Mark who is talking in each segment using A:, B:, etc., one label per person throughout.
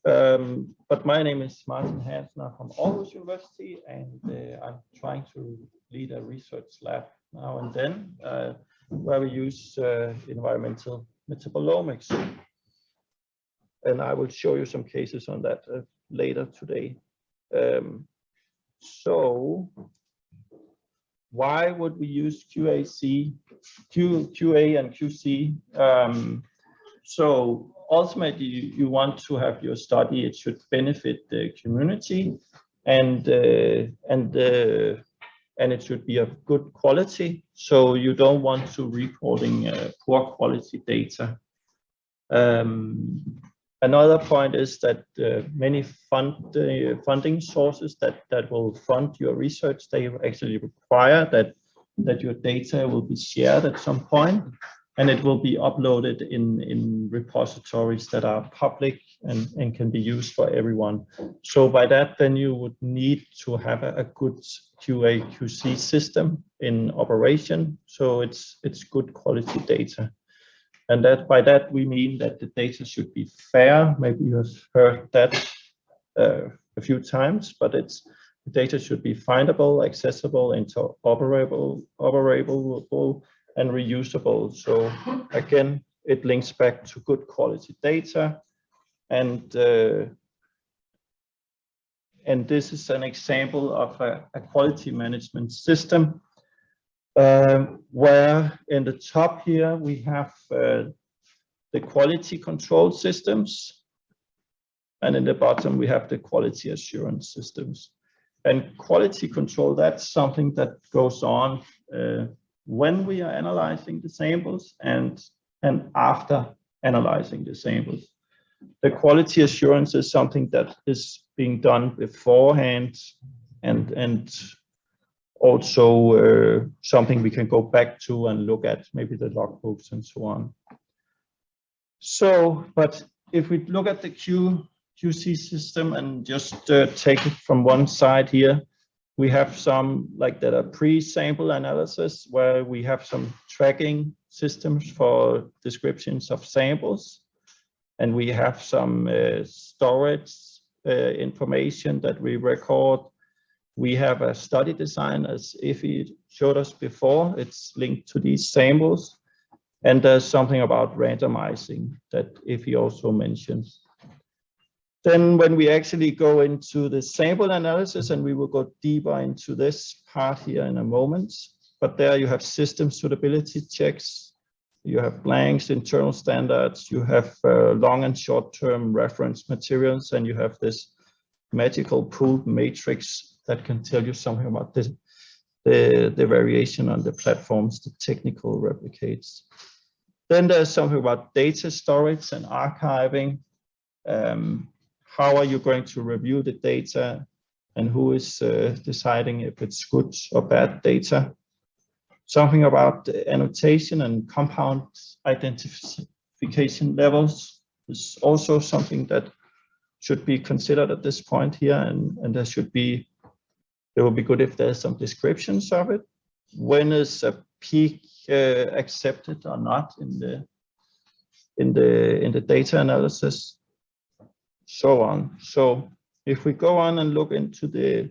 A: But my name is Martin Hansen. I'm from Aarhus University, and I'm trying to lead a research lab now and then, where we use environmental metabolomics. And I will show you some cases on that later today. So why would we use QA and QC? So ultimately, you want to have your study, it should benefit the community, and it should be of good quality. So you don't want to reporting poor quality data. Another point is that many funding sources that will fund your research, they actually require that your data will be shared at some point, and it will be uploaded in repositories that are public and can be used for everyone. So by that, then you would need to have a good QA/QC system in operation, so it's good quality data. And that by that we mean that the data should be fair. Maybe you have heard that a few times, but the data should be findable, accessible, interoperable, and reusable. So again, it links back to good quality data, and this is an example of a quality management system. Where in the top here we have the quality control systems, and in the bottom we have the quality assurance systems. And quality control, that's something that goes on when we are analyzing the samples and after analyzing the samples. The quality assurance is something that is being done beforehand, and also something we can go back to and look at, maybe the logbooks and so on. So, but if we look at the QC system and just take it from one side here, we have some like that are pre-sample analysis, where we have some tracking systems for descriptions of samples, and we have some storage information that we record. We have a study design, as Ify showed us before. It's linked to these samples. And there's something about randomizing that Ify also mentioned. Then when we actually go into the sample analysis, and we will go deeper into this part here in a moment, but there you have system suitability checks, you have blanks, internal standards, you have long and short-term reference materials, and you have this magical pooled matrix that can tell you something about the variation on the platforms, the technical replicates. Then there's something about data storage and archiving. How are you going to review the data, and who is deciding if it's good or bad data? Something about the annotation and compound identification levels is also something that should be considered at this point here, and it will be good if there's some descriptions of it. When is a peak accepted or not in the data analysis, so on. So if we go on and look into the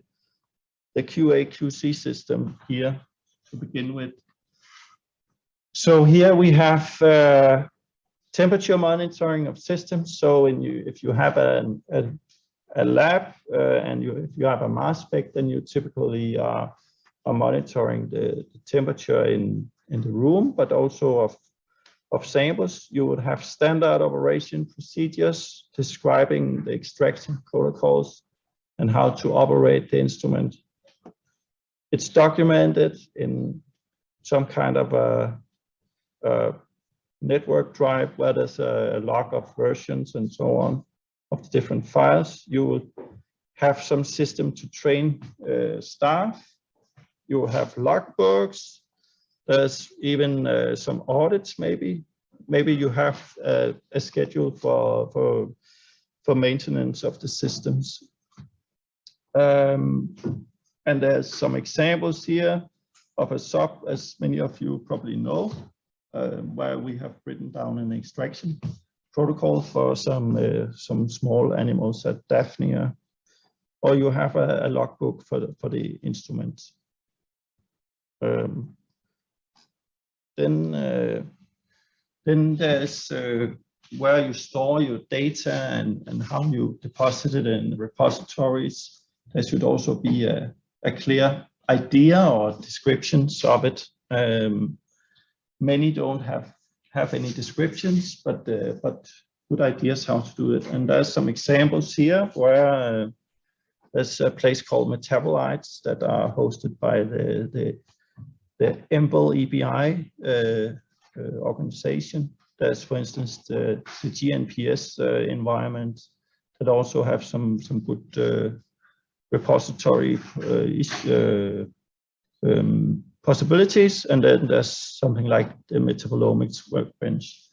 A: QA/QC system here to begin with. So here we have temperature monitoring of systems. So if you have a lab and if you have a mass spec, then you typically are monitoring the temperature in the room, but also of samples. You would have standard operation procedures describing the extraction protocols and how to operate the instrument. It's documented in some kind of a network drive where there's a log of versions and so on of the different files. You will have some system to train staff. You will have logbooks. There's even some audits, maybe. Maybe you have a schedule for maintenance of the systems. And there's some examples here of a SOP, as many of you probably know, where we have written down an extraction protocol for some small animals at Daphnia, or you have a logbook for the instrument. Then there's where you store your data and how you deposit it in repositories. There should also be a clear idea or descriptions of it. Many don't have any descriptions, but good ideas how to do it. And there's some examples here where there's a place called Metabolites that are hosted by the EMBL EBI organization. There's, for instance, the GNPS environment that also have some good repository possibilities, and then there's something like the Metabolomics workbench.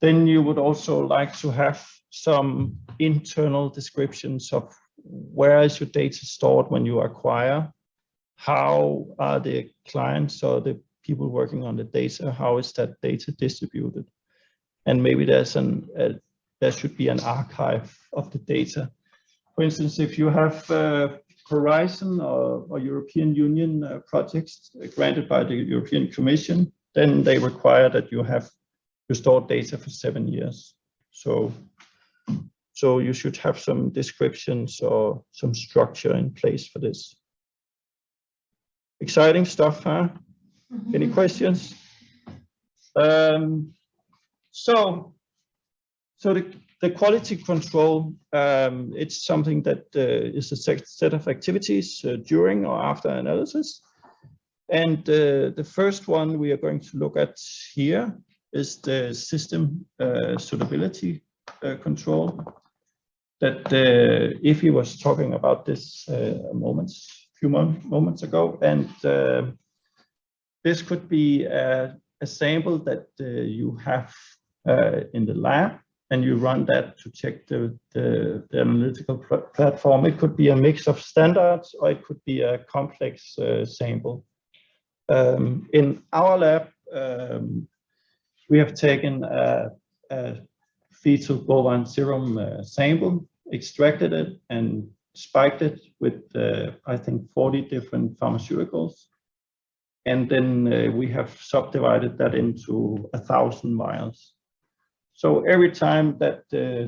A: Then you would also like to have some internal descriptions of where is your data stored when you acquire, how are the clients or the people working on the data, how is that data distributed, and maybe there should be an archive of the data. For instance, if you have Horizon or European Union projects granted by the European Commission, then they require that you store data for 7 years. So you should have some descriptions or some structure in place for this. Exciting stuff, huh? Mm-hmm. Any questions? So the quality control, it's something that is a set of activities during or after analysis. And the first one we are going to look at here is the system suitability control. That Ify was talking about this a few moments ago, and this could be a sample that you have in the lab, and you run that to check the analytical platform. It could be a mix of standards, or it could be a complex sample. In our lab, we have taken a fetal bovine serum sample, extracted it, and spiked it with, I think, 40 different pharmaceuticals. And then we have subdivided that into 1,000 vials. So every time that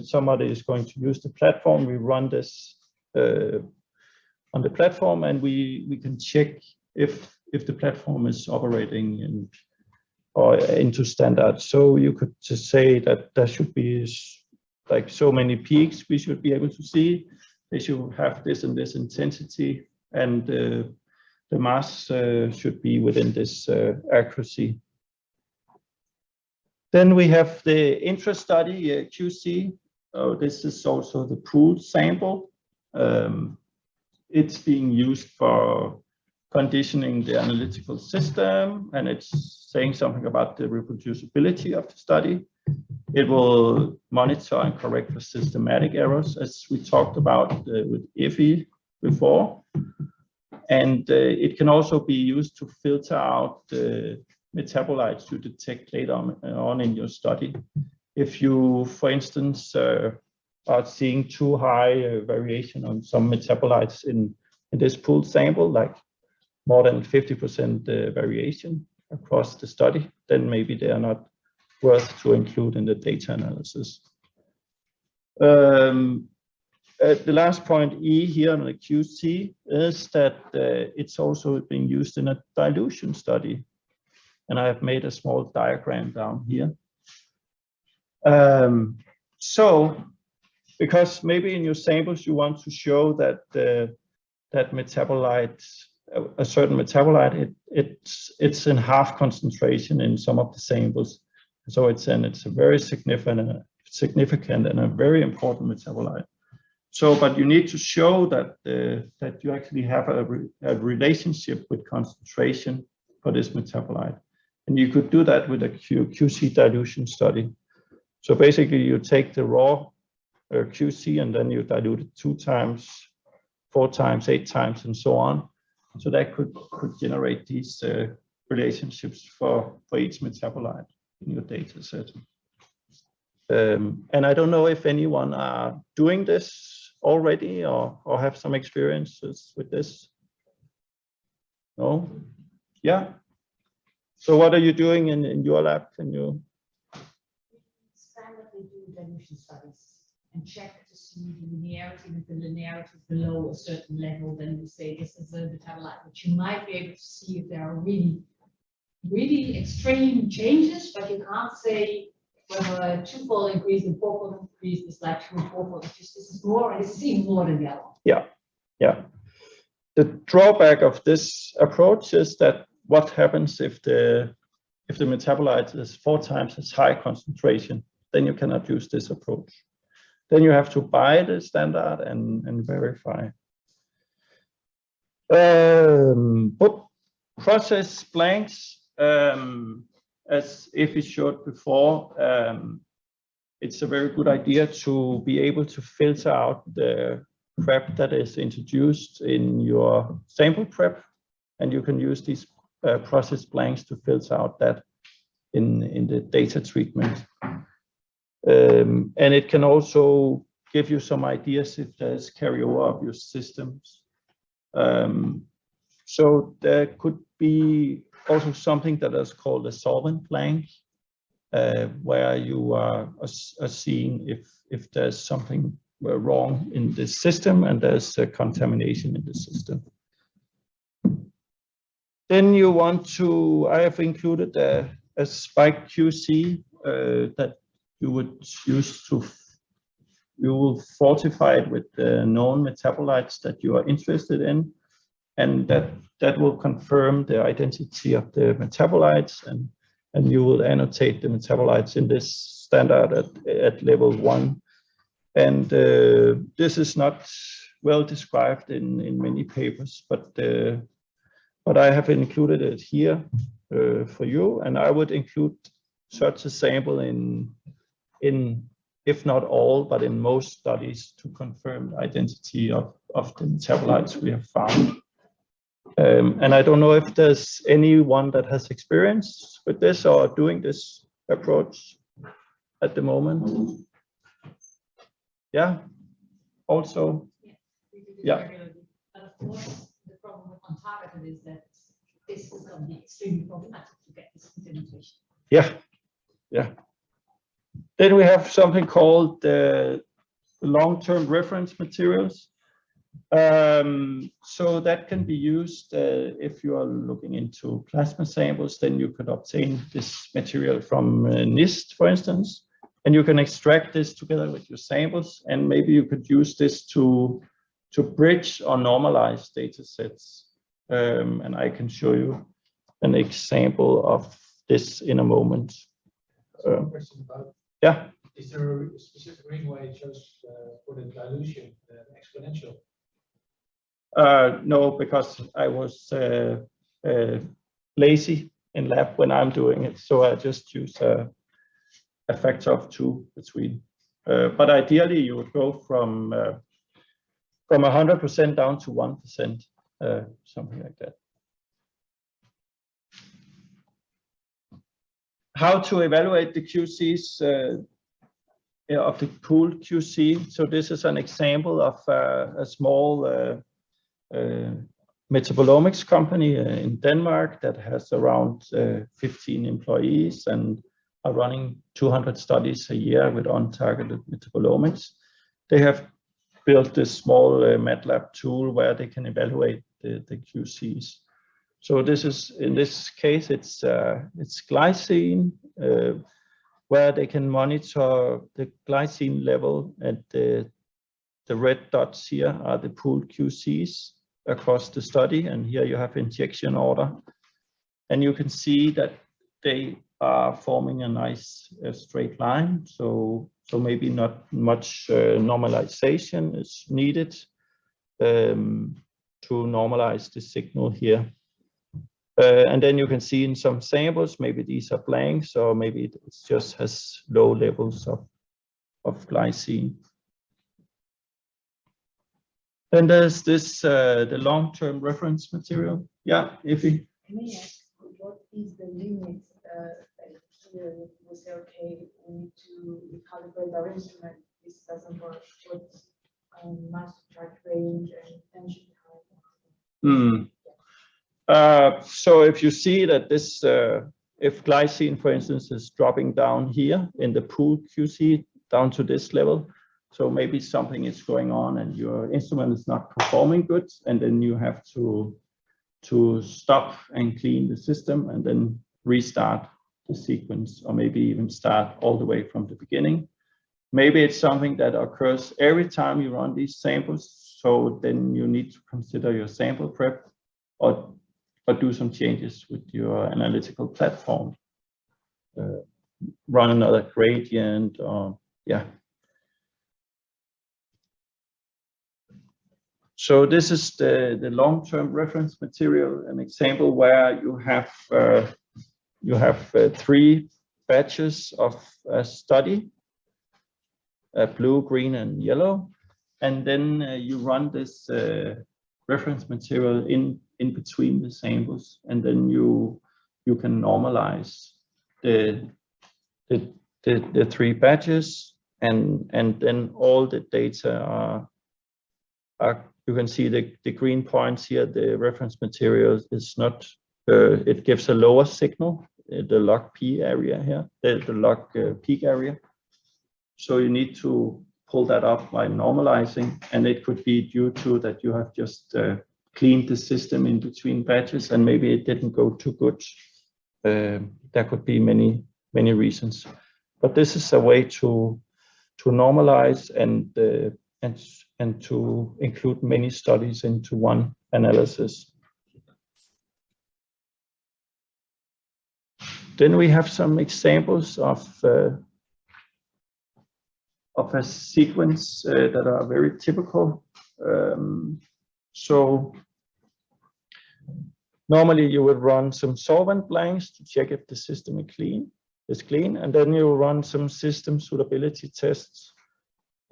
A: somebody is going to use the platform, we run this on the platform, and we can check if the platform is operating or into standards. So you could just say that there should be like so many peaks we should be able to see. They should have this and this intensity, and the mass should be within this accuracy. Then we have the Intra Study Aqc. This is also the pooled sample. It's being used for conditioning the analytical system, and it's saying something about the reproducibility of the study. It will monitor and correct for systematic errors, as we talked about with Ify before. And it can also be used to filter out metabolites you detect later on in your study. If you, for instance, are seeing too high variation on some metabolites in this pooled sample, like more than 50% variation across the study, then maybe they are not worth to include in the data analysis. The last point E here on the QC is that it's also being used in a dilution study. And I have made a small diagram down here. So, because maybe in your samples you want to show that that metabolite, a certain metabolite, it's in half concentration in some of the samples. So it's a very significant and a very important metabolite. So, but you need to show that that you actually have a relationship with concentration for this metabolite, and you could do that with a QC dilution study. So basically, you take the raw QC and then you dilute it 2 times, 4 times, 8 times, and so on. So that could generate these relationships for each metabolite in your data set. And I don't know if anyone are doing this already or have some experiences with this. No? Yeah. So what are you doing in your lab? Can you?
B: Standardly do dilution studies and check to see the linearity. If the linearity is below a certain level, then you say this is a metabolite, which you might be able to see if there are really extreme changes, but you can't say whether a twofold increase and fourfold increase is like two and fourfold. This is more, and it's even more than the other.
A: Yeah, yeah. The drawback of this approach is that what happens if the metabolite is 4 times as high concentration, then you cannot use this approach. Then you have to buy the standard and verify. But process blanks, as Effie showed before, it's a very good idea to be able to filter out the prep that is introduced in your sample prep, and you can use these process blanks to filter out that in the data treatment. And it can also give you some ideas if there's carryover of your systems. So there could be also something that is called a solvent blank, where you are seeing if there's something wrong in the system and there's a contamination in the system. Then you want to, I have included a spike QC that you would use to, you will fortify it with the known metabolites that you are interested in, and that will confirm the identity of the metabolites, and you will annotate the metabolites in this standard at level 1. And this is not well described in many papers, but I have included it here for you, and I would include such a sample in if not all, but in most studies to confirm the identity of the metabolites we have found. And I don't know if there's anyone that has experience with this or doing this approach at the moment. Yeah, also. Yeah.
B: But of course, the problem with Untitled is that this is going to be extremely problematic to get this implementation.
A: Yeah, yeah. Then we have something called the long-term reference materials. So that can be used if you are looking into plasma samples, then you could obtain this material from NIST, for instance, and you can extract this together with your samples, and maybe you could use this to bridge or normalize data sets. And I can show you an example of this in a moment.
C: Question about,
A: yeah.
C: Is there a specific reason why it shows for the dilution exponential?
A: No, because I was lazy in lab when I'm doing it, so I just use a factor of 2 between. But ideally, you would go from 100% down to 1%, something like that. How to evaluate the QCs of the pooled QC. So this is an example of a small metabolomics company in Denmark that has around 15 employees and are running 200 studies a year with untargeted metabolomics. They have built this small MATLAB tool where they can evaluate the QCs. So this is, in this case, it's glycine, where they can monitor the glycine level, and the red dots here are the pooled QCs across the study, and here you have injection order, and you can see that they are forming a nice straight line. So maybe not much normalization is needed to normalize the signal here. And then you can see in some samples, maybe these are blanks, or maybe it just has low levels of glycine. Then there's this, the long-term reference material. Yeah, Effie?
D: Can I ask, what is the limit we say, okay, we need to recalibrate our instrument. This doesn't work. What master charge range and tension behind.
A: So if you see that this, if glycine, for instance, is dropping down here in the pool QC down to this level, so maybe something is going on and your instrument is not performing good, and then you have to stop and clean the system and then restart the sequence, or maybe even start all the way from the beginning. Maybe it's something that occurs every time you run these samples, so then you need to consider your sample prep or do some changes with your analytical platform. Run another gradient, or yeah. So this is the long-term reference material, an example where you have 3 batches of a study, blue, green, and yellow, and then you run this reference material in between the samples, and then you can normalize the 3 batches, and then all the data are you can see the green points here. The reference material is not, it gives a lower signal, the log P area here, the log peak area. So you need to pull that up by normalizing, and it could be due to that you have just cleaned the system in between batches and maybe it didn't go too good. There could be many reasons, but this is a way to normalize and to include many studies into one analysis. Then we have some examples of a sequence that are very typical. So normally you would run some solvent blanks to check if the system is clean, and then you run some system suitability tests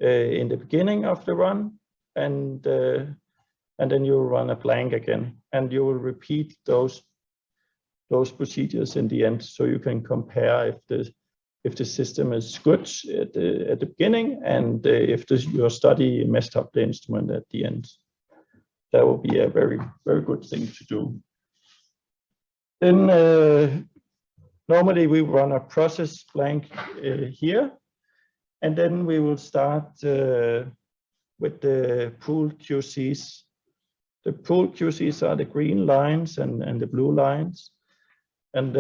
A: in the beginning of the run, and then you run a blank again, and you will repeat those procedures in the end, so you can compare if the system is good at the beginning, and if your study messed up the instrument at the end. That will be a very good thing to do. Then normally we run a process blank here, and then we will start with the pool QCs. The pool QCs are the green lines and the blue lines. And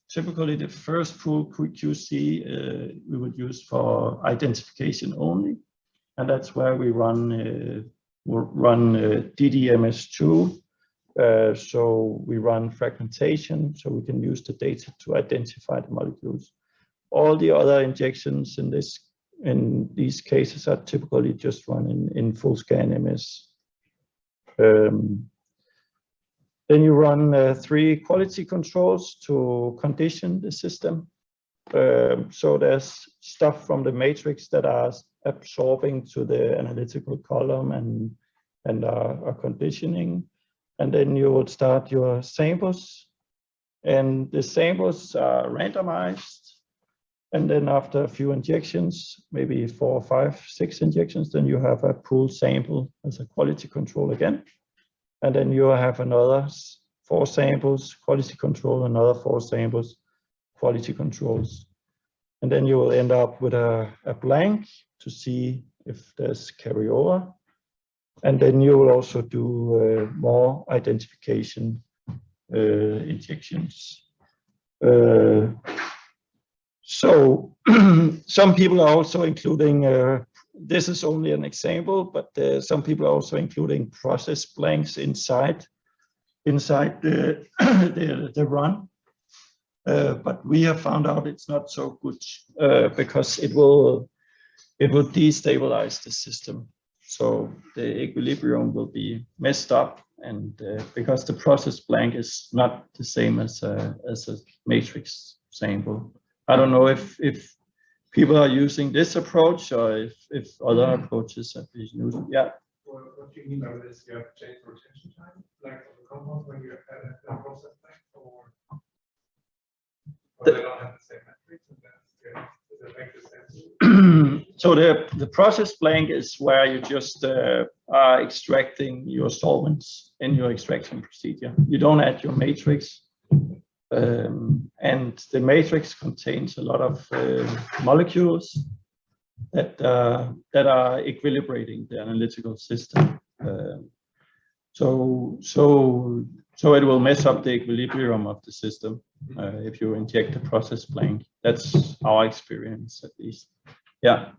A: typically the first pool QC we would use for identification only. And that's where we run NTMSS2022. So we run fragmentation, so we can use the data to identify the molecules. All the other injections in these cases are typically just run in full scan MS. Then you run 3 quality controls to condition the system. So there's stuff from the matrix that are absorbing to the analytical column and are conditioning. And then you will start your samples, and the samples are randomized. And then after a few injections, maybe 4, 5, 6 injections, then you have a pool sample as a quality control again. And then you have another 4 samples, quality control, another 4 samples, quality controls. And then you will end up with a blank to see if there's carryover. And then you will also do more identification injections. So some people are also including, this is only an example, but some people are also including process blanks inside the, the run. But we have found out it's not so good because it will destabilize the system. So the equilibrium will be messed up, and because the process blank is not the same as a matrix sample. I don't know if people are using this approach or if other approaches have been used. Yeah.
C: What do you mean by this? You have to change rotation time, like for the compounds when you have a process blank, or But they don't have the same metrics, and does that make sense?
A: So the process blank is where you just are extracting your solvents in your extraction procedure. You don't add your matrix, and the matrix contains a lot of molecules that are equilibrating the analytical system. So it will mess up the equilibrium of the system if you inject the process blank. That's our experience, at least. Yeah.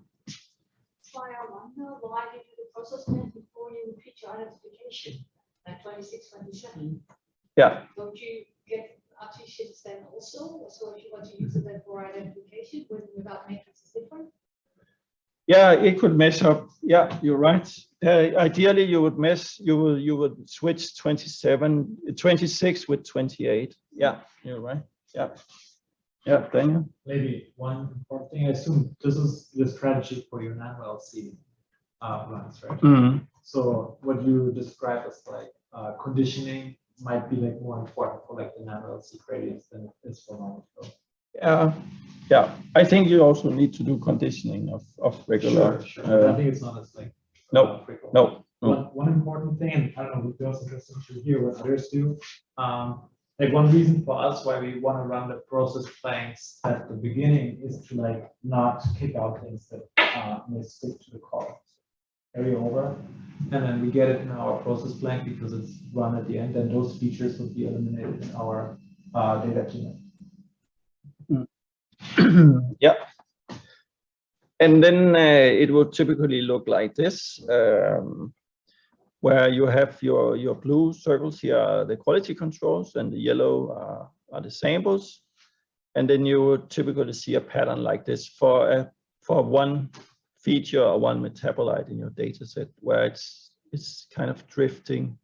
B: Why I wonder why you do the process blank before you repeat your identification, like 26, 27.
A: Yeah.
B: Don't you get artificials then also? So if you want to use it then for identification without matrix is different?
A: Yeah, it could mess up. Yeah, you're right. Ideally, you would switch 26 with 28. Yeah, you're right. Yeah. Yeah, Daniel.
E: Maybe one important thing. I assume this is the strategy for your nano-LC runs, right?
A: Mm-hmm.
E: So what you describe as like conditioning might be like more important for like the nano-LC gradients than it is for normal flow.
A: Yeah, I think you also need to do conditioning of regular.
E: Sure. I think it's not as like
A: No.
E: One important thing, and I don't know, it would be also interesting to hear what others do. Like one reason for us why we want to run the process blanks at the beginning is to like not kick out things that may stick to the column. Carry over, and then we get it in our process blank because it's run at the end, and those features would be eliminated in our data cleanup.
A: Yeah. And then it will typically look like this, where you have your blue circles here are the quality controls, and the yellow are the samples. And then you would typically see a pattern like this for one feature or one metabolite in your data set, where it's kind of drifting.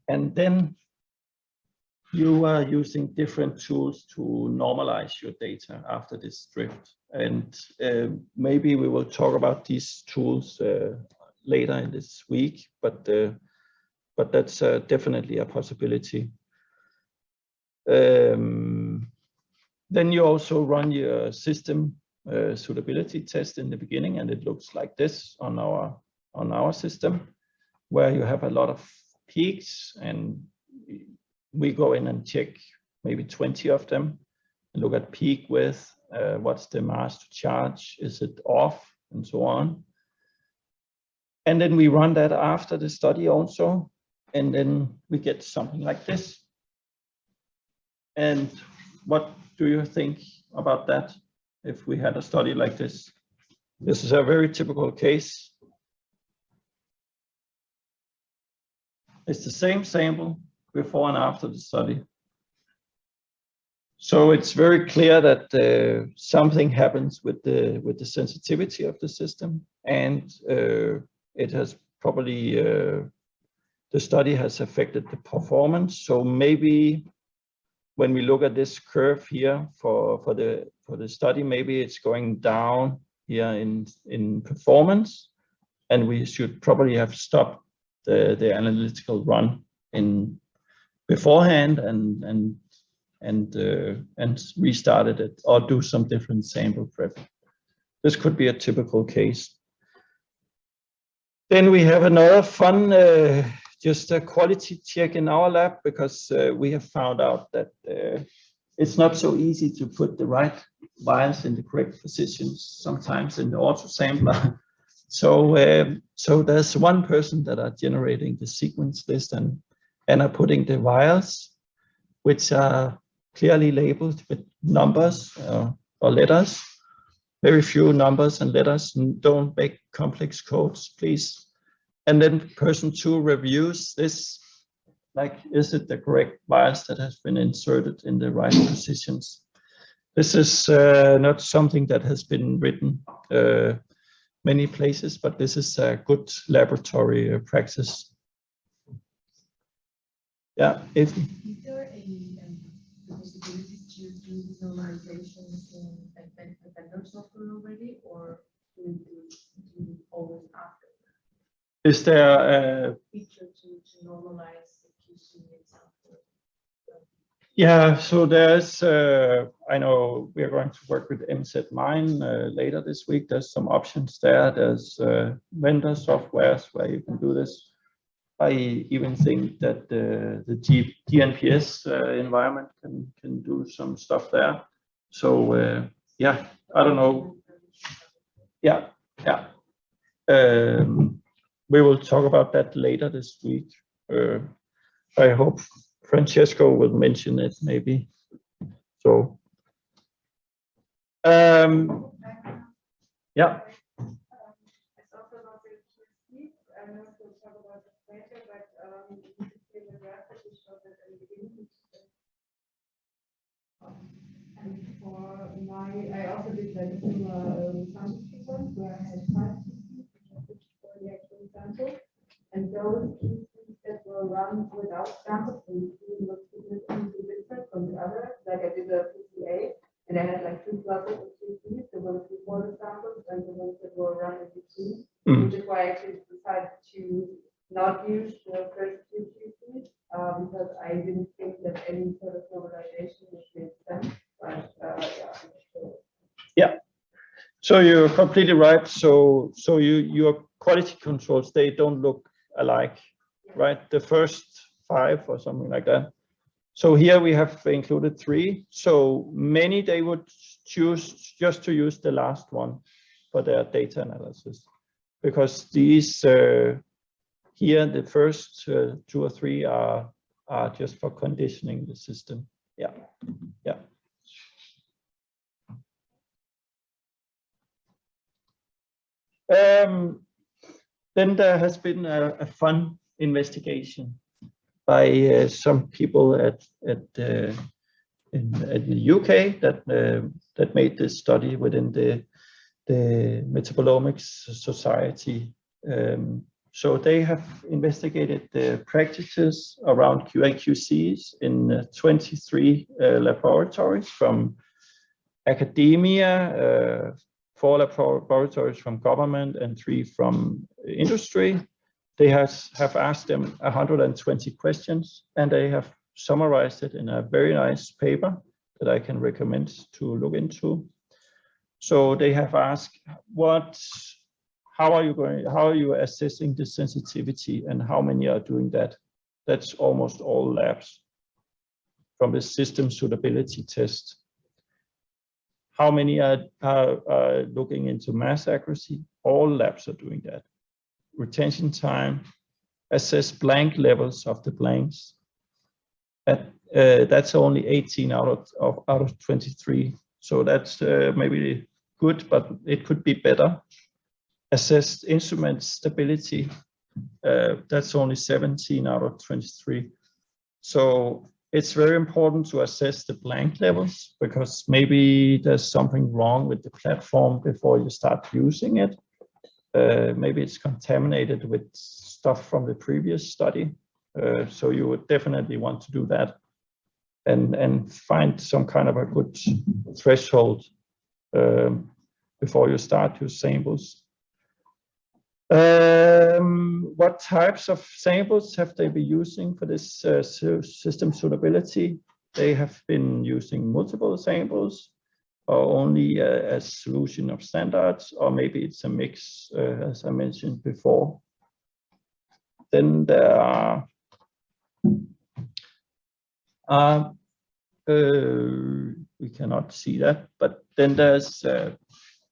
A: And then you are using different tools to normalize your data after this drift. And maybe we will talk about these tools later in this week, but that's definitely a possibility. Then you also run your system suitability test in the beginning, and it looks like this on our system, where you have a lot of peaks, and we go in and check maybe 20 of them and look at peak width, what's the mass to charge, is it off, and so on. And then we run that after the study also, and then we get something like this. And what do you think about that if we had a study like this? This is a very typical case. It's the same sample before and after the study. So it's very clear that something happens with the sensitivity of the system, and it has probably the study has affected the performance. So maybe when we look at this curve here for the study, maybe it's going down here in performance, and we should probably have stopped the analytical run in beforehand and restarted it, or do some different sample prep. This could be a typical case. Then we have another fun, just a quality check in our lab, because we have found out that it's not so easy to put the right vials in the correct positions sometimes in the auto sampler. So there's one person that are generating the sequence list and are putting the vials, which are clearly labeled with numbers or letters. Very few numbers and letters, and don't make complex codes, please. And then person 2 reviews this, like, is it the correct vials that has been inserted in the right positions? This is not something that has been written many places, but this is a good laboratory practice. Yeah.
D: Is there a possibility to do this normalization in a vendor software already, or do you always after?
A: Is there a
D: feature to normalize the QC example?
A: Yeah, so there's, I know we are going to work with MZ9 later this week. There's some options there. There's vendor softwares where you can do this. I even think that the DNPS environment can do some stuff there. So yeah, I don't know. Yeah. We will talk about that later this week. I hope Francesco will mention it maybe. So yeah.
D: It's also about the keys. I know we'll talk about this later, but in the graph that we showed at the beginning. And for my, I also did like a similar sample sequence where I had 5 keys, which for the actual sample, and those keys that were run without samples, and looked significantly different from the others. Like I did a PCA, and I had like 2 clusters of 2 keys, the ones before the samples and the ones that were run in between, which is why I actually decided to not use the first 2 keys because I didn't think that any sort of normalization would make sense. But
A: yeah. So you're completely right. So your quality controls, they don't look alike, right? The first 5 or something like that. So here we have included 3. So many they would choose just to use the last one for their data analysis, because these here the first 2 or 3 are just for conditioning the system. Yeah. Then there has been a fun investigation by some people at the UK that made this study within the Metabolomics Society. So they have investigated the practices around QA/QCs in 23 laboratories from academia, 4 laboratories from government, and 3 from industry. They have asked them 120 questions, and they have summarized it in a very nice paper that I can recommend to look into. So they have asked, how are you assessing the sensitivity, and how many are doing that? That's almost all labs from the system suitability test. How many are looking into mass accuracy? All labs are doing that. Retention time, assess blank levels of the blanks. That's only 18 out of 23. So that's maybe good, but it could be better. Assess instrument stability. That's only 17 out of 23. So it's very important to assess the blank levels, because maybe there's something wrong with the platform before you start using it. Maybe it's contaminated with stuff from the previous study. So you would definitely want to do that and find some kind of a good threshold before you start your samples. What types of samples have they been using for this system suitability? They have been using multiple samples, or only a solution of standards, or maybe it's a mix, as I mentioned before. Then there are we cannot see that, but then there's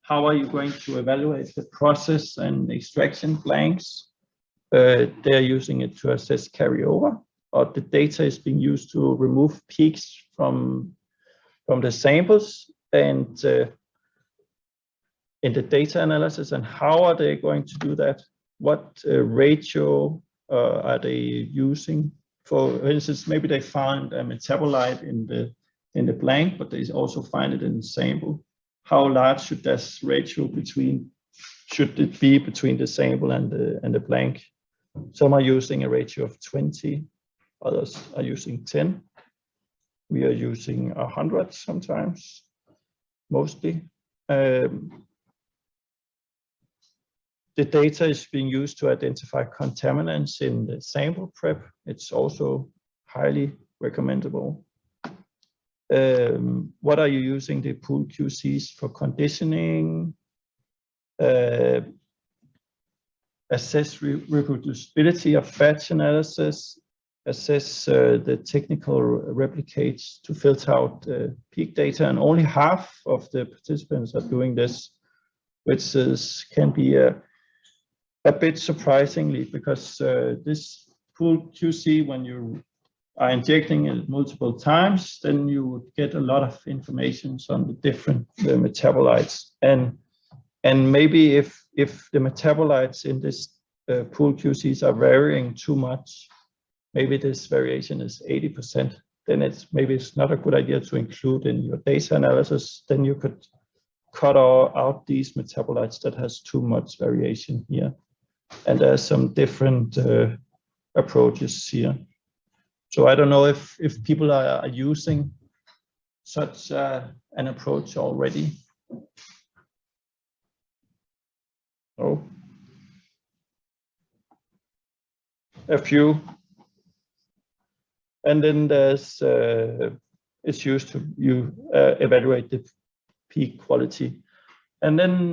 A: how are you going to evaluate the process and extraction blanks? They're using it to assess carryover, or the data is being used to remove peaks from the samples and in the data analysis. And how are they going to do that? What ratio are they using? For instance, maybe they find a metabolite in the blank, but they also find it in the sample. How large should this ratio should it be between the sample and the blank? Some are using a ratio of 20, others are using 10. We are using 100 sometimes, mostly. The data is being used to identify contaminants in the sample prep. It's also highly recommendable. What are you using the pool QCs for? Conditioning, assess reproducibility of batch analysis, assess the technical replicates to filter out peak data, and only half of the participants are doing this, which can be a bit surprisingly, because this pool QC, when you are injecting it multiple times, then you would get a lot of information on the different metabolites, and maybe if the metabolites in this pool QCs are varying too much, maybe this variation is 80%, then maybe it's not a good idea to include in your data analysis. Then you could cut out these metabolites that has too much variation here, and there's some different approaches here. So I don't know if people are using such an approach already. Oh, a few. And then there's it's used to evaluate the peak quality. And then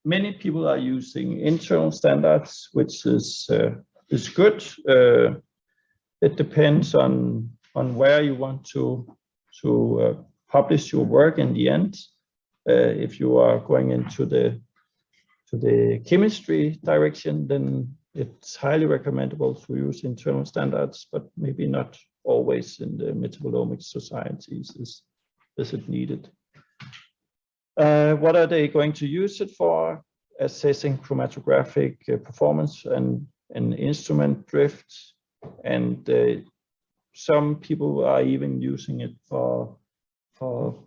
A: many people are using internal standards, which is good. It depends on where you want to publish your work in the end. If you are going into the chemistry direction, then it's highly recommendable to use internal standards, but maybe not always in the metabolomics societies is it needed. What are they going to use it for? Assessing chromatographic performance and instrument drift. And some people are even using it for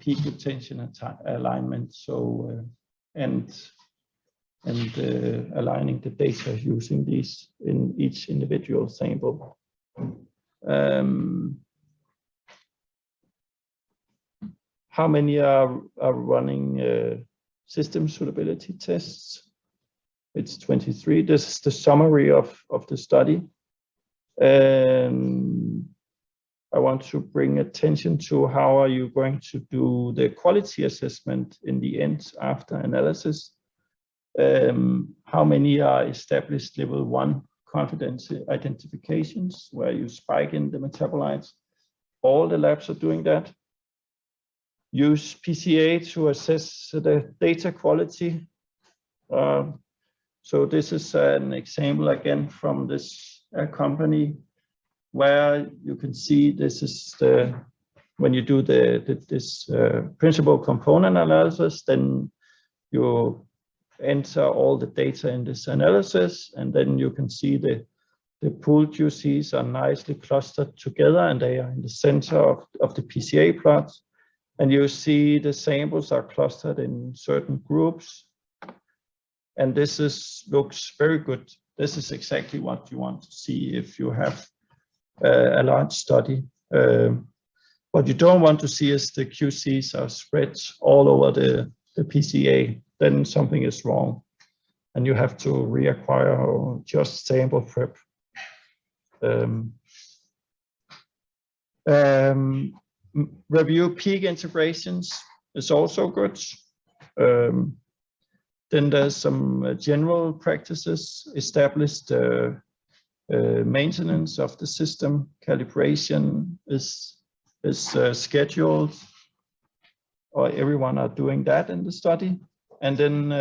A: peak retention alignment. So and aligning the data using these in each individual sample. How many are running system suitability tests? It's 23. This is the summary of the study. I want to bring attention to how are you going to do the quality assessment in the end after analysis. How many are established level 1 confidence identifications where you spike in the metabolites? All the labs are doing that. Use PCA to assess the data quality. So this is an example again from this company where you can see this is when you do this principal component analysis, then you enter all the data in this analysis, and then you can see the pool QCs are nicely clustered together, and they are in the center of the PCA plots. And you see the samples are clustered in certain groups. And this looks very good. This is exactly what you want to see if you have a large study. What you don't want to see is the QCs are spread all over the PCA. Then something is wrong, and you have to reacquire or just sample prep. Review peak integrations is also good. Then there's some general practices, established maintenance of the system, calibration is scheduled, or everyone are doing that in the study. And then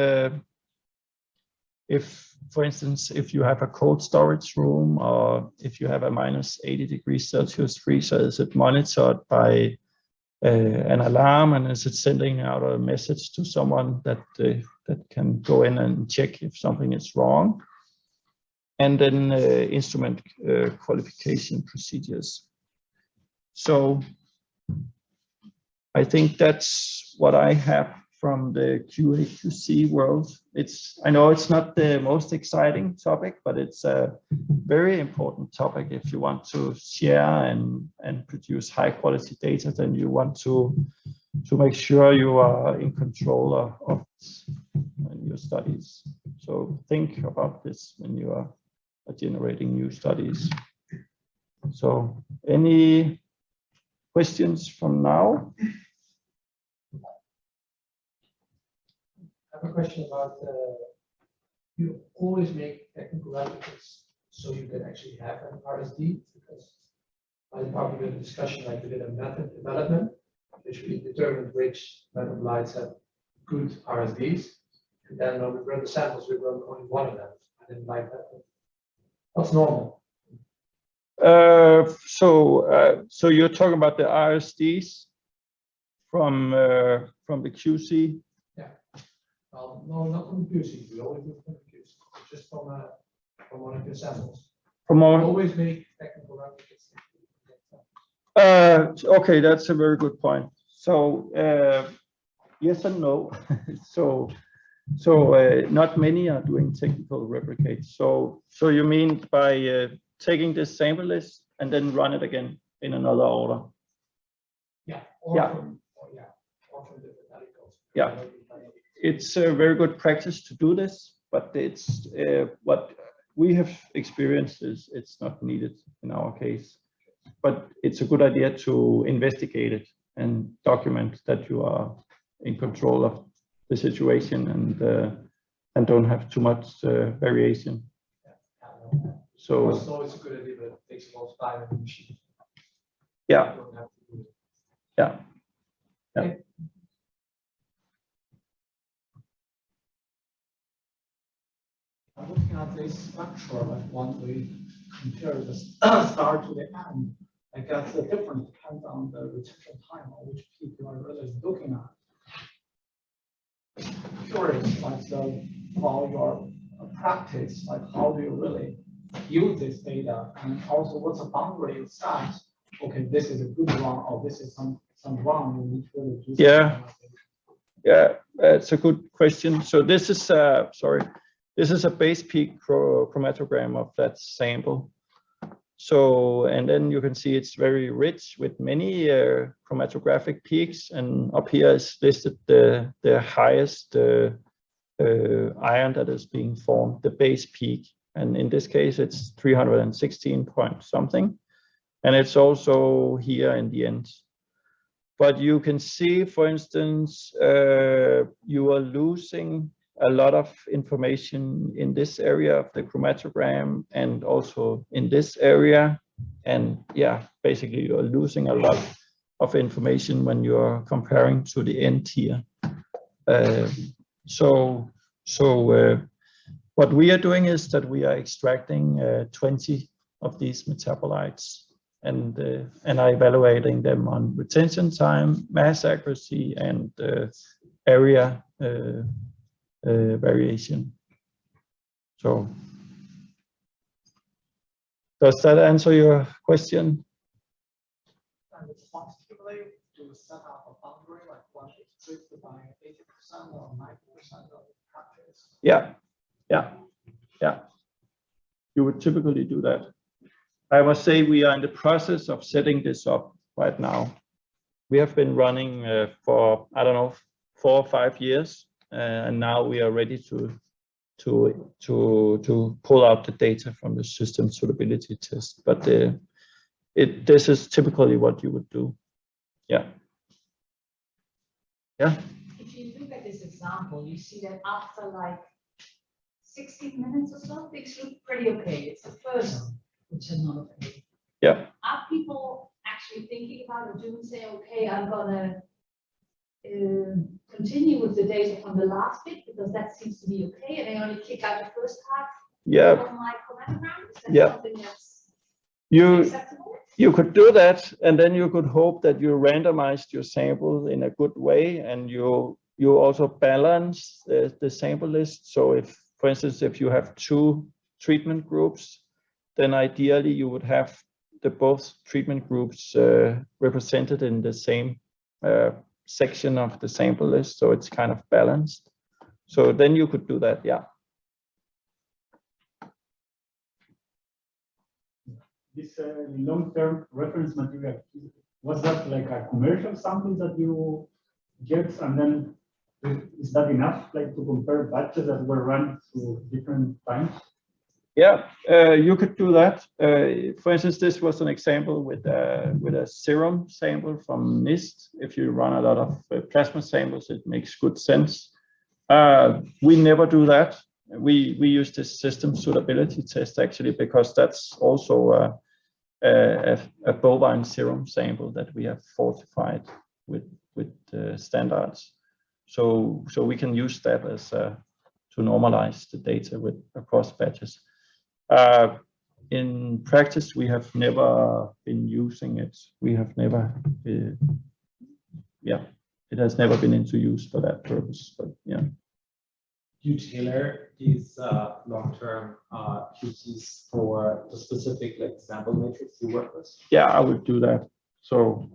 A: if, for instance, if you have a cold storage room, or if you have a -80°C freezer, is it monitored by an alarm, and is it sending out a message to someone that can go in and check if something is wrong? And then instrument qualification procedures. So I think that's what I have from the QA/QC world. I know it's not the most exciting topic, but it's a very important topic if you want to share and produce high quality data. Then you want to make sure you are in control of your studies. So think about this when you are generating new studies. So any questions from now?
C: I have a question about, you always make technical replicates so you can actually have an RSD, because I probably had a discussion like we did a method development, which we determined which metabolites have good RSDs. And then when we run the samples, we run only one of them. I didn't like that. What's normal?
A: So you're talking about the RSDs from the QC?
C: Yeah. Well, no, not from the QC. We always do it from the QC. Just from one of your samples.
A: From
C: We
A: our,
C: always make technical replicates.
A: okay, that's a very good point. So yes and no. so not many are doing technical replicates. So you mean by taking this sample list and then run it again in another order?
C: Yeah.
A: Yeah.
C: From different articles.
A: Yeah. It's a very good practice to do this, but it's what we have experienced is it's not needed in our case. But it's a good idea to investigate it and document that you are in control of the situation and don't have too much variation. So
C: it's a good idea, but it takes a lot of time in the machine.
A: yeah,
C: You don't have to do it.
A: yeah, yeah.
F: I'm looking at this structure, like when we compare the start to the end, I guess the difference depends on the retention time or which peak you are really looking at. Curious, like for your practice, like how do you really use this data, and also what's the boundary you set? Okay, this is a good one, or this is some wrong. You need to really do
A: Yeah. Yeah, it's a good question. So this is this is a base peak chromatogram of that sample. So, and then you can see it's very rich with many chromatographic peaks, and up here is listed the highest ion that is being formed, the base peak. And in this case, it's 316 point something. And it's also here in the end. But you can see, for instance, you are losing a lot of information in this area of the chromatogram and also in this area. And yeah, basically you're losing a lot of information when you're comparing to the end here. What we are doing is that we are extracting 20 of these metabolites and are evaluating them on retention time, mass accuracy, and area variation. So, does that answer your question?
F: And it's quantitatively to set up a boundary, like one is stripped by 80% or 90% of the practice.
A: Yeah. You would typically do that. I must say we are in the process of setting this up right now. We have been running for, I don't know, 4 or 5 years, and now we are ready to pull out the data from the system suitability test. But this is typically what you would do. Yeah.
B: If you look at this example, you see that after like 16 minutes or so, things look pretty okay. It's the first which are not okay.
A: Yeah.
B: Are people actually thinking about it, doing say, okay, I'm gonna continue with the data from the last bit because that seems to be okay, and I only kick out the first half of my chromatogram? Is that something that's acceptable?
A: You could do that, and then you could hope that you randomized your sample in a good way, and you also balance the sample list. So if, for instance, if you have 2 treatment groups, then ideally you would have the both treatment groups represented in the same section of the sample list, so it's kind of balanced. So then you could do that, yeah.
G: This long-term reference material, was that like a commercial sample that you get, and then is that enough, like to compare batches that were run through different times?
A: Yeah, you could do that. For instance, this was an example with a serum sample from NIST. If you run a lot of plasma samples, it makes good sense. We never do that. We use this system suitability test actually, because that's also a bovine serum sample that we have fortified with standards. So we can use that as to normalize the data with across batches. In practice, we have never been using it. We have never, yeah, it has never been into use for that purpose. But yeah.
E: Do you tailor these long-term QCs for the specific like sample matrix you work with?
A: Yeah, I would do that. So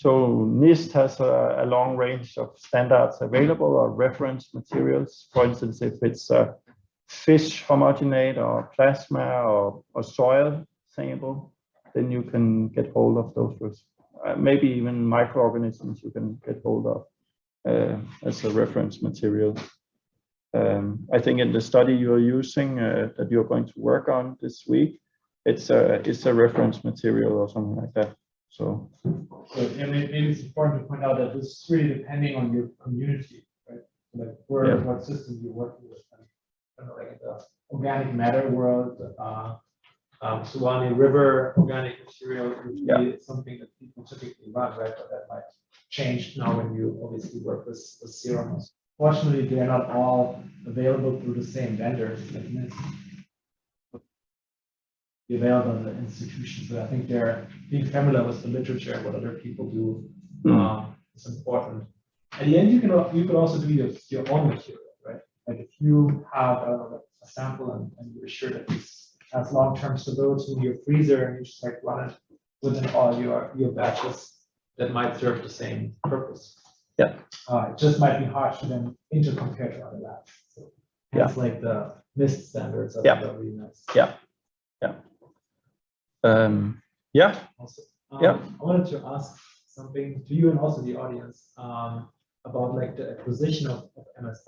A: NIST has a long range of standards available or reference materials. For instance, if it's a fish homogenate or plasma or soil sample, then you can get hold of those with maybe even microorganisms you can get hold of as a reference material. I think in the study you're using that you're going to work on this week, it's a reference material or something like that. So
E: maybe it's important to point out that this is really depending on your community, right? Like what system you're working with. And, like in the organic matter world, Suwannee River organic material usually is something that people typically run, right? But that might change now when you obviously work with serums. Fortunately, they're not all available through the same vendors. Available in the institutions, but I think they're being familiar with the literature and what other people do is important. At the end, you could also do your own material, right? Like if you have a sample and you're sure that this has long-term stability in your freezer and you just like run it within all your batches, that might serve the same purpose.
A: Yeah.
E: It just might be hard to then intercompare to other labs. So it's like the NIST standards are really nice.
A: Yeah. Yeah.
E: I wanted to ask something to you and also the audience about like the acquisition of MS.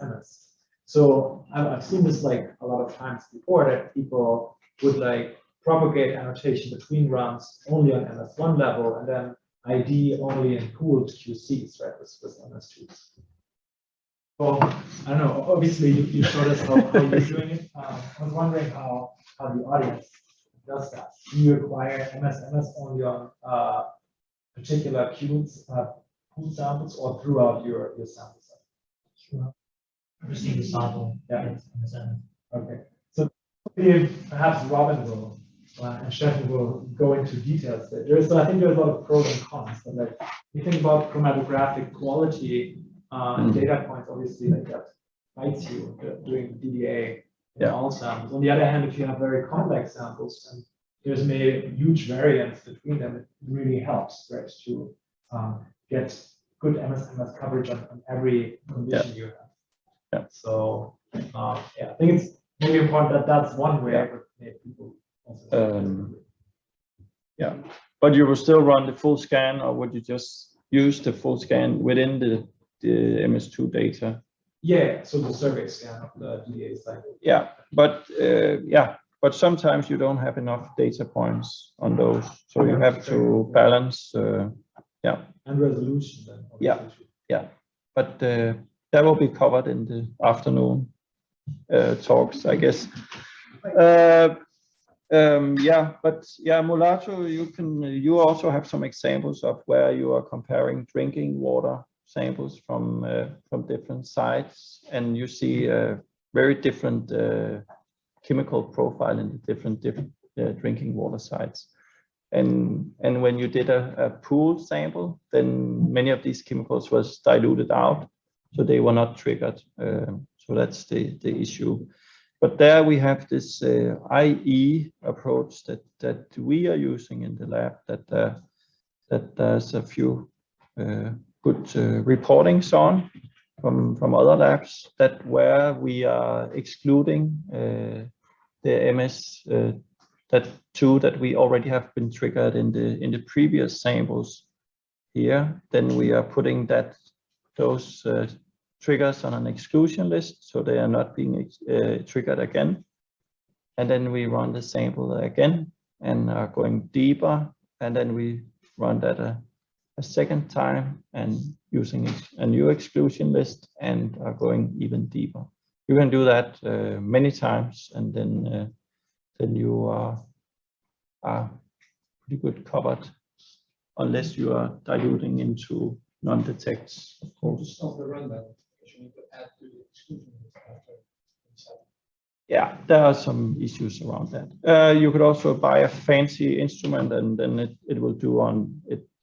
E: So I've seen this like a lot of times before that people would like propagate annotation between runs only on MS1 level and then ID only in pooled QCs, right, with MS2s. Well, I don't know, obviously you showed us how you're doing it. I was wondering how the audience does that. Do you acquire MS only on particular pooled samples or throughout your sample set?
H: Sure. Every single sample.
E: Yeah.
H: MS.
E: Okay. So perhaps Robin will and Stefan will go into details there. I think there's a lot of pros and cons. But like you think about chromatographic quality and data points, obviously like that bites you doing DDA in all samples. On the other hand, if you have very complex samples and there's maybe huge variance between them, it really helps, right, to get good MS coverage on every condition you have.
A: Yeah.
E: So I think it's maybe important that that's one way but maybe people also
A: but you will still run the full scan, or would you just use the full scan within the MS2 data?
E: Yeah, so the survey scan of the DDA cycle.
A: Yeah, but sometimes you don't have enough data points on those, so you have to balance.
E: And resolution then.
A: Yeah. But that will be covered in the afternoon talks, I guess. Mulato, you also have some examples of where you are comparing drinking water samples from different sites, and you see a very different chemical profile in the different drinking water sites. And when you did a pooled sample, then many of these chemicals was diluted out, so they were not triggered. So that's the issue. But there we have this IE approach that we are using in the lab that there's a few good reportings on from other labs that where we are excluding the MS that we already have been triggered in the previous samples here. Then we are putting those triggers on an exclusion list, so they are not being triggered again. and then we run the sample again and are going deeper, and then we run that a second time and using a new exclusion list and are going even deeper. You can do that many times, and then you are pretty good covered, unless you are diluting into non-detects, of course.
F: Of the run that you need to add to the exclusion list after.
A: Yeah, there are some issues around that. You could also buy a fancy instrument, and then it will do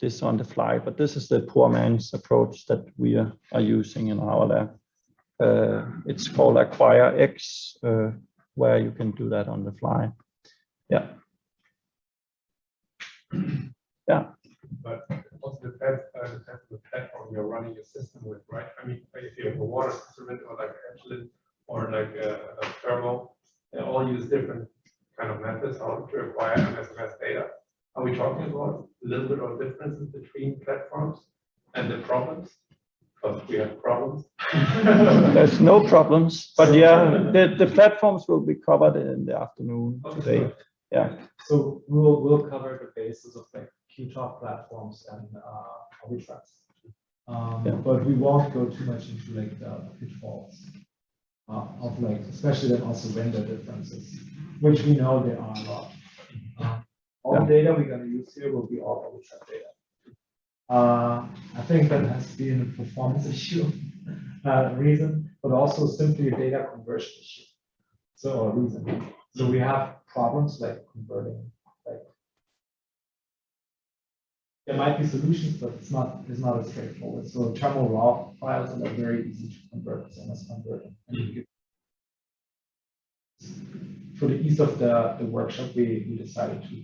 A: this on the fly. But this is the poor man's approach that we are using in our lab. It's called Acquire X, where you can do that on the fly. Yeah. Yeah.
I: But it also depends on the platform you're running your system with, right? I mean, if you have a water instrument or like Edgelit or like a thermal, they all use different kind of methods how to acquire MSMS data. Are we talking about a little bit of differences between platforms and the problems? Because we have problems.
A: There's no problems, but yeah, the platforms will be covered in the afternoon today. Yeah.
E: So we'll cover the basis of like QTalk platforms and arbitrage. But we won't go too much into like the pitfalls of like, especially then also vendor differences, which we know there are a lot. All the data we're going to use here will be all arbitrage data. I think that has been a performance issue reason, but also simply a data conversion issue. So a reason. So we have problems like converting, like there might be solutions, but it's not as straightforward. So thermal raw files are very easy to convert to MS Converter. For the ease of the workshop, we decided to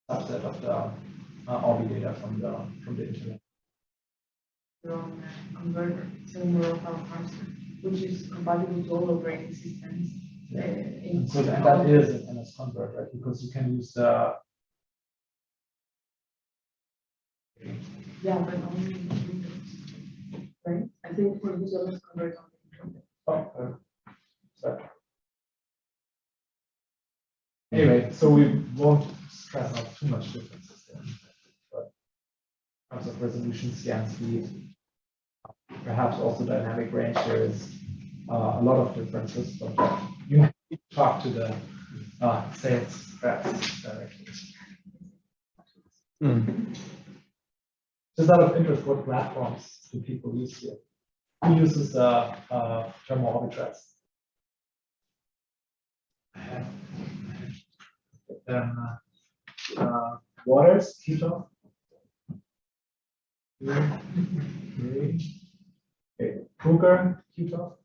E: subset of the all the data from the internet.
D: Converter to more Hansen, which is compatible to all operating systems.
E: And so that is an MS Convert, right? Because you can use the
D: but only Windows, right? I think for user MS Convert on
E: sorry. Anyway, so we won't stress out too much differences there. But in terms of resolution, scan speed, perhaps also dynamic range, there is a lot of differences, but you need to talk to the sales reps directly. Just out of interest, what platforms do people use here? Who uses thermal arbitrage? Waters, QTalk. Okay, Kruger, QTalk.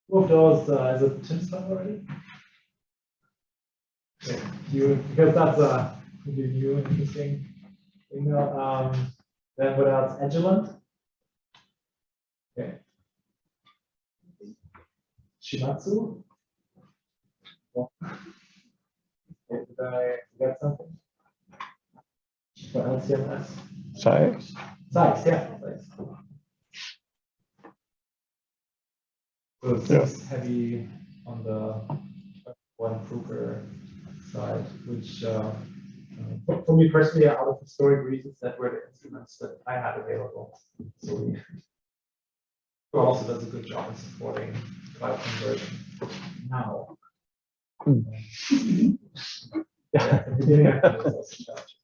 E: Two of those, is it Timstar already? Okay, because that's a pretty new, interesting email. Then what else? Agilent. Okay. Shimatsu. Okay, did I forget something? For LCMS?
A: Size.
E: Size, yeah. Size. So it's heavy on the one Kruger side, which for me personally, out of historic reasons, that were the instruments that I had available. So we also does a good job in supporting cloud conversion now. Yeah, at the beginning it was also challenging.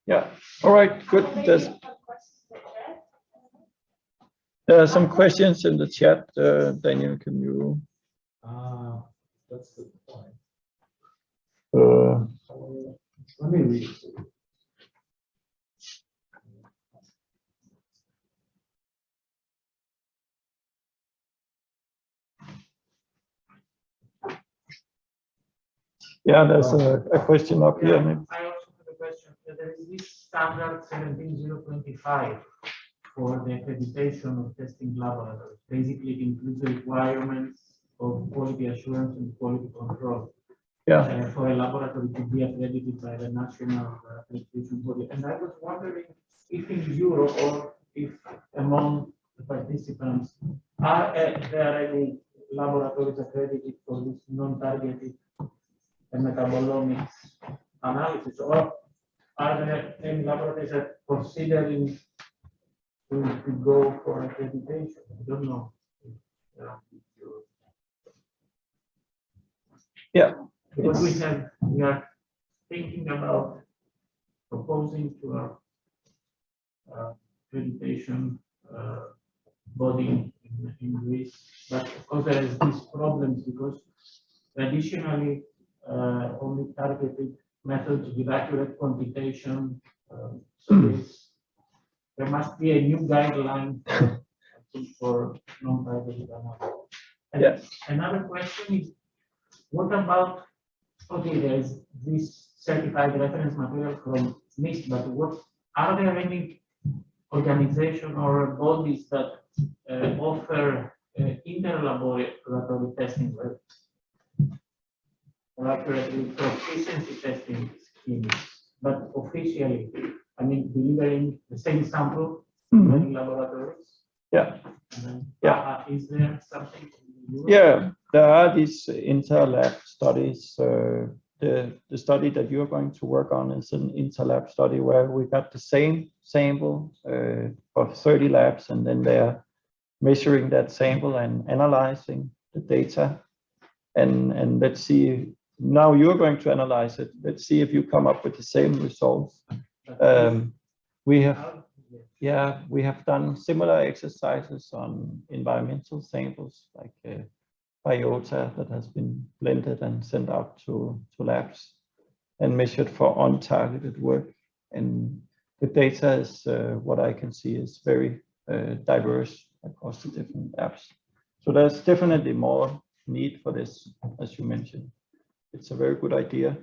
A: Yeah. All right. Good. There are some questions in the chat. Daniel, can you?
E: That's the point.
A: Let
E: me read it.
A: Yeah, there's a question up here.
H: I also have a question. There is this standard 17025 for the accreditation of testing laboratories. Basically, it includes the requirements of quality assurance and quality control.
A: Yeah.
H: For a laboratory to be accredited by the national accreditation body. And I was wondering if in Europe or if among the participants are there any laboratories accredited for this non-targeted metabolomics analysis, or are there any laboratories that considering to go for accreditation? I don't know.
A: Yeah.
H: Because we are thinking about proposing to our accreditation body in Greece, but of course there is these problems because traditionally only targeted methods with accurate quantitation. So there must be a new guideline for non-targeted analysis. And
A: Yes.
H: Another question is, what about, okay, there is this certified reference material from NIST, but what are there any organization or bodies that offer interlaboratory testing or accurately proficiency testing schemes, but officially, I mean, delivering the same sample to many laboratories?
A: Yeah.
H: Is there something?
A: Yeah, there are these interlab studies. The study that you're going to work on is an interlab study where we got the same sample of 30 labs, and then they're measuring that sample and analyzing the data. And let's see, now you're going to analyze it. Let's see if you come up with the same results. We have done similar exercises on environmental samples like biota that has been blended and sent out to labs and measured for untargeted work. And the data is what I can see is very diverse across the different labs. So there's definitely more need for this, as you mentioned. It's a very good idea.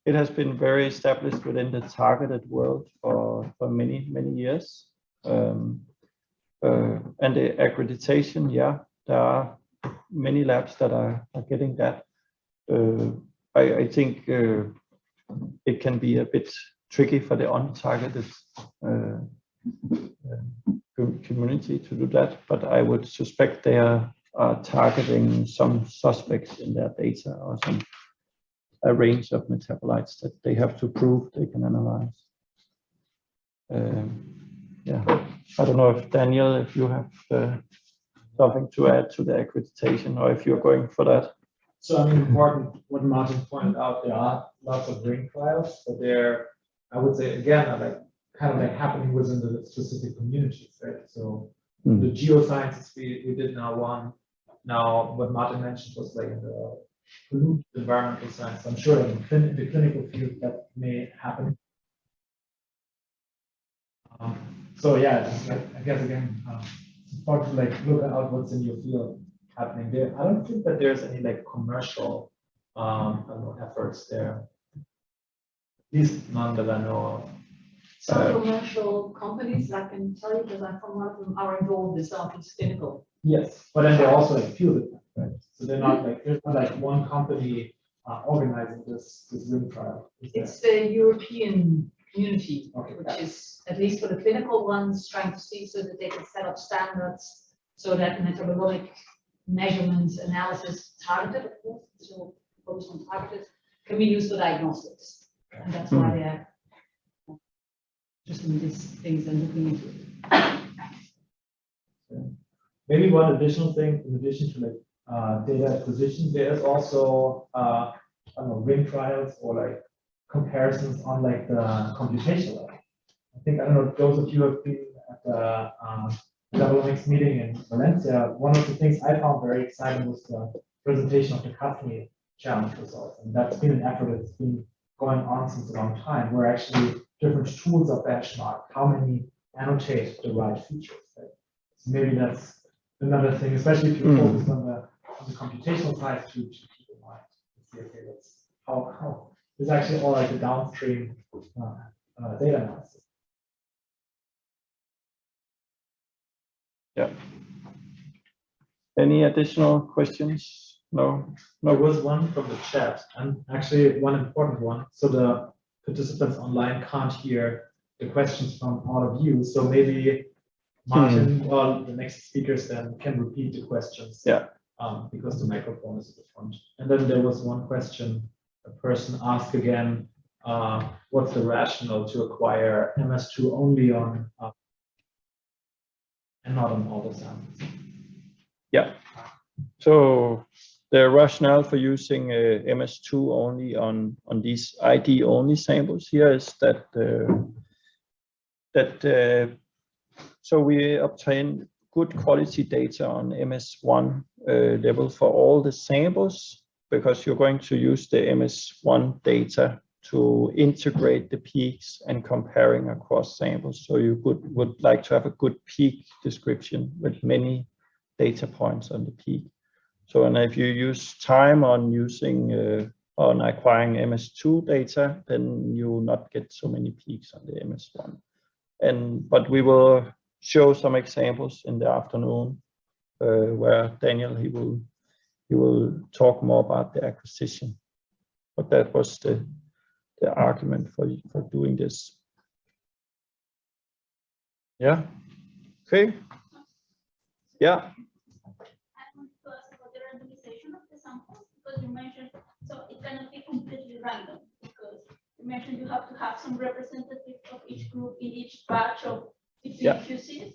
A: It has been very established within the targeted world for many, many years. And the accreditation, yeah, there are many labs that are getting that. I think it can be a bit tricky for the untargeted community to do that, but I would suspect they are targeting some suspects in their data or a range of metabolites that they have to prove they can analyze. Yeah, I don't know if Daniel, if you have something to add to the accreditation, or if you're going for that.
E: So I mean, important, what Martin pointed out, there are lots of ring trials, but they're, I would say again, are like kind of like happening within the specific communities, right? So the geosciences we did now one. Now what Martin mentioned was like in the polluted environmental science. I'm sure in the clinical field that may happen. So yeah, just like, I guess again, it's important to like look out what's in your field happening there. I don't think that there's any like commercial I don't know, efforts there. At least none that I know of.
B: Some commercial companies, I can tell you, because I'm from one of them, are involved in some of this clinical.
E: Yes, but then they're also like fielded, right? So they're not like, there's not like one company organizing this ring trial.
B: It's the European community,
E: Okay.
B: which is, at least for the clinical ones, trying to see so that they can set up standards so that metabolic measurements, analysis, targeted, of course, so focus on targeted, can be used for diagnostics. And that's why they're just in these things and looking into it.
E: Maybe one additional thing, in addition to like data acquisition, there is also I don't know, ring trials or like comparisons on like the computational level. I think, I don't know if those of you have been at the Metabolomics meeting in Valencia. One of the things I found very exciting was the presentation of the custody challenge results. And that's been an effort that's been going on since a long time, where actually different tools are benchmarked, how many annotate the right features. Right? So maybe that's another thing, especially if you're focused on the computational side to keep in mind. See, okay, that's how there's actually all like the downstream data analysis.
A: Yeah. Any additional questions? No.
E: There was one from the chat, and actually one important one. So the participants online can't hear the questions from all of you. So maybe Martin, well, the next speakers then can repeat the questions.
A: Yeah.
E: Because the microphone is at the front. And then there was one question, a person asked again, what's the rationale to acquire MS2 only on and not on all the samples?
A: Yeah. So the rationale for using MS2 only on these ID only samples here is that so we obtain good quality data on MS1 level for all the samples, because you're going to use the MS1 data to integrate the peaks and comparing across samples. So you would like to have a good peak description with many data points on the peak. So, and if you use time on using on acquiring MS2 data, then you will not get so many peaks on the MS1. But we will show some examples in the afternoon where Daniel he will talk more about the acquisition. But that was the argument for doing this. Yeah. Okay. Yeah.
J: The randomization of the samples, because you mentioned, so it cannot be completely random, because you mentioned you have to have some representative of each group in each batch of different QCs.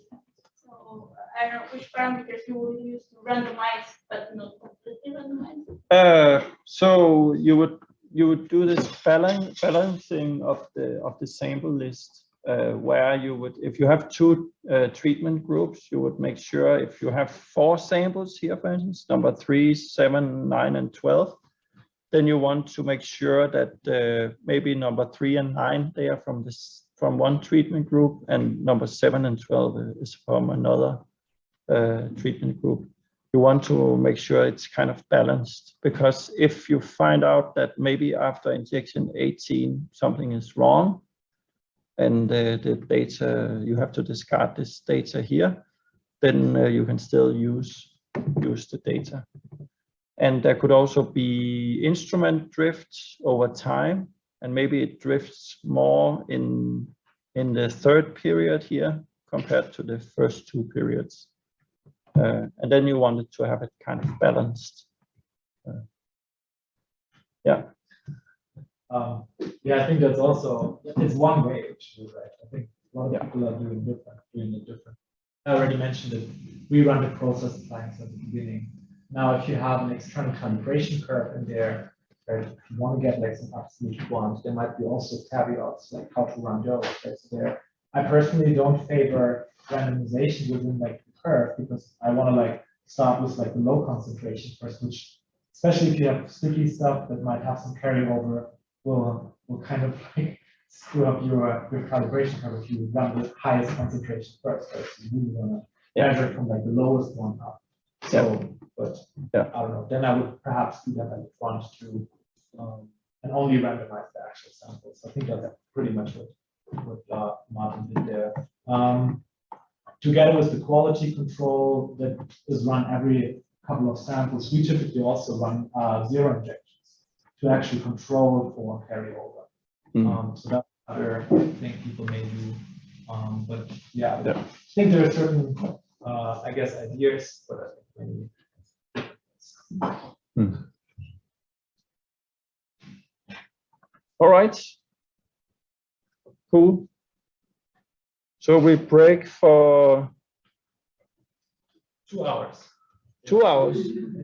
J: So I don't know which parameters you will use to randomize, but not completely randomize.
A: So you would do this balancing of the sample list. Where you would, if you have two treatment groups, you would make sure if you have 4 samples here, for instance, number 3, 7, 9, and 12, then you want to make sure that maybe number 3 and 9, they are from one treatment group, and number 7 and 12 is from another treatment group. You want to make sure it's kind of balanced, because if you find out that maybe after injection 18 something is wrong, and the data, you have to discard this data here, then you can still use the data. And there could also be instrument drifts over time, and maybe it drifts more in the 3rd period here compared to the first 2 periods. And then you wanted to have it kind of balanced. Yeah.
E: Yeah, I think that's also, it's one way, actually, right? I think a lot of people are doing it different. I already mentioned it. We run the process planks at the beginning. Now, if you have an external calibration curve in there, right, if you want to get like some absolute quant, there might be also caveats like how to run those. Right? So there, I personally don't favor randomization within like the curve, because I want to like start with like the low concentration first, which, especially if you have sticky stuff that might have some carryover, will kind of like screw up your calibration curve if you run the highest concentration first. Right? So you really want to measure from like the lowest one up. So, but I don't know. Then I would perhaps do that at the front too, and only randomize the actual samples. I think that's pretty much what Martin did there. Together with the quality control that is run every couple of samples, we typically also run 0 injections to actually control for carryover. So that's another thing people may do. But yeah, I think there are certain, I guess, ideas, but I think maybe.
A: All right. Cool. So we break for
E: 2 hours.
A: 2 hours.